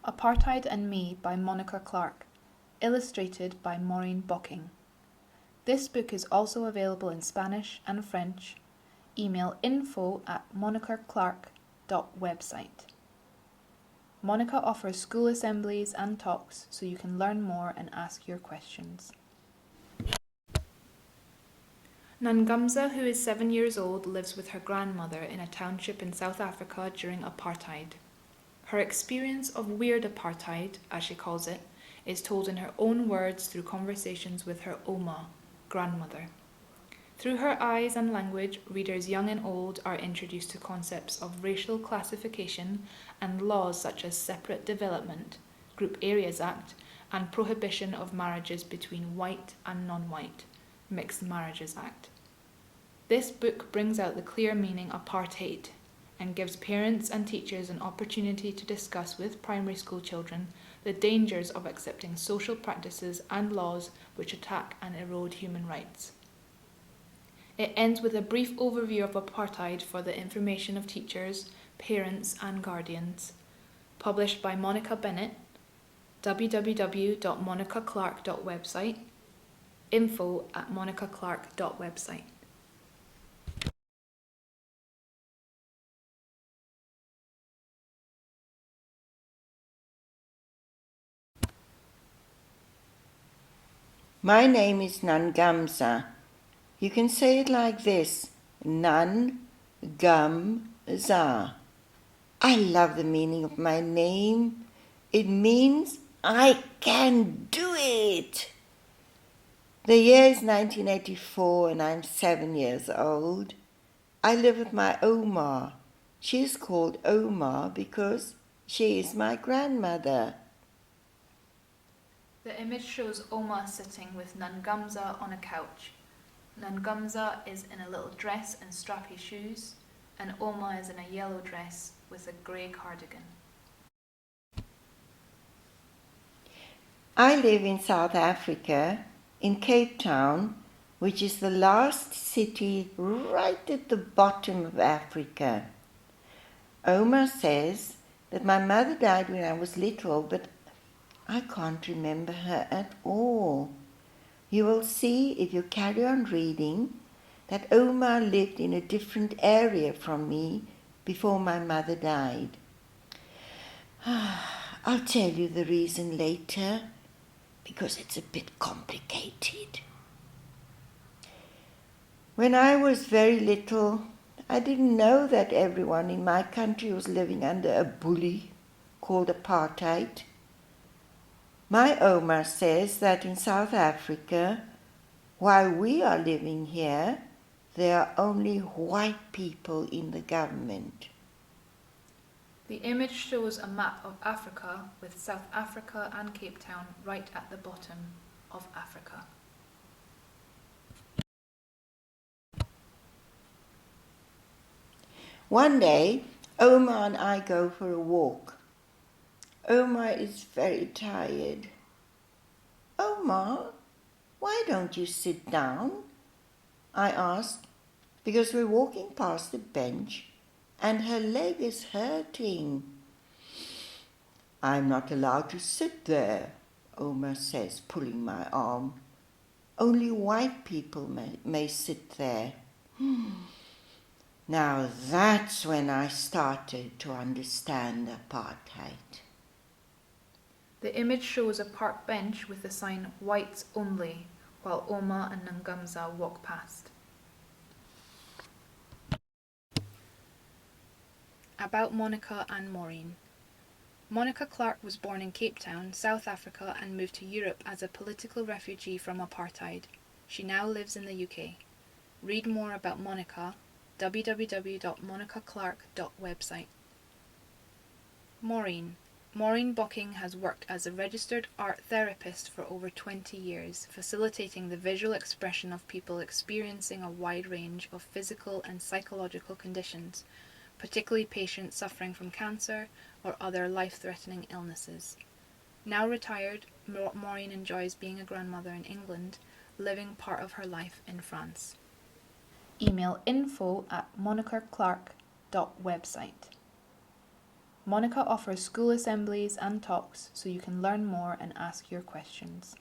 Apartheid and Me by Monica Clark, illustrated by Maureen Bocking. This book is also available in Spanish and French. Email info@monicaclark.website. Monica offers school assemblies and talks so you can learn more and ask your questions. Nangamsa, who is 7 years old, lives with her grandmother in a township in South Africa during apartheid. Her experience of weird apartheid, as she calls it, is told in her own words through conversations with her Ouma, grandmother. Through her eyes and language, readers young and old are introduced to concepts of racial classification and laws such as Separate Development, Group Areas Act, and Prohibition of Marriages between White and Non-White, Mixed Marriages Act. This book brings out the clear meaning apartheid and gives parents and teachers an opportunity to discuss with primary school children the dangers of accepting social practices and laws which attack and erode human rights. It ends with a brief overview of apartheid for the information of teachers, parents and guardians. Published by Monica Bennett, www.monicaclark.website, info@monicaclark.website. My name is Nangamsa. You can say it like this, Nangamsa. I love the meaning of my name. It means I can do it. The year is 1984 and I'm 7 years old. I live with my Ouma. She is called Ouma because she is my grandmother. The image shows Ouma sitting with Nangamsa on a couch. Nangamsa is in a little dress and strappy shoes, and Ouma is in a yellow dress with a grey cardigan. I live in South Africa, in Cape Town, which is the last city right at the bottom of Africa. Ouma says that my mother died when I was little, but I can't remember her at all. You will see, if you carry on reading, that Ouma lived in a different area from me before my mother died. I'll tell you the reason later, because it's a bit complicated. When I was very little, I didn't know that everyone in my country was living under a bully called apartheid. My Ouma says that in South Africa, while we are living here, there are only white people in the government. The image shows a map of Africa with South Africa and Cape Town right at the bottom of Africa. One day, Ouma and I go for a walk. Ouma is very tired. Ouma, why don't you sit down? I asked, because we're walking past the bench and her leg is hurting. I'm not allowed to sit there, Ouma says, pulling my arm. Only white people may sit there. Now that's when I started to understand apartheid. The image shows a park bench with the sign "Whites Only" while Ouma and Nangamsa walk past. About Monica and Maureen. Monica Clark was born in Cape Town, South Africa, and moved to Europe as a political refugee from apartheid. She now lives in the UK. Read more about Monica, www.monicaclark.website. Maureen Bocking has worked as a registered art therapist for over 20 years, facilitating the visual expression of people experiencing a wide range of physical and psychological conditions, particularly patients suffering from cancer or other life-threatening illnesses. Now retired, Maureen enjoys being a grandmother in England, living part of her life in France. Email info@monicaclark.website. Monica offers school assemblies and talks so you can learn more and ask your questions.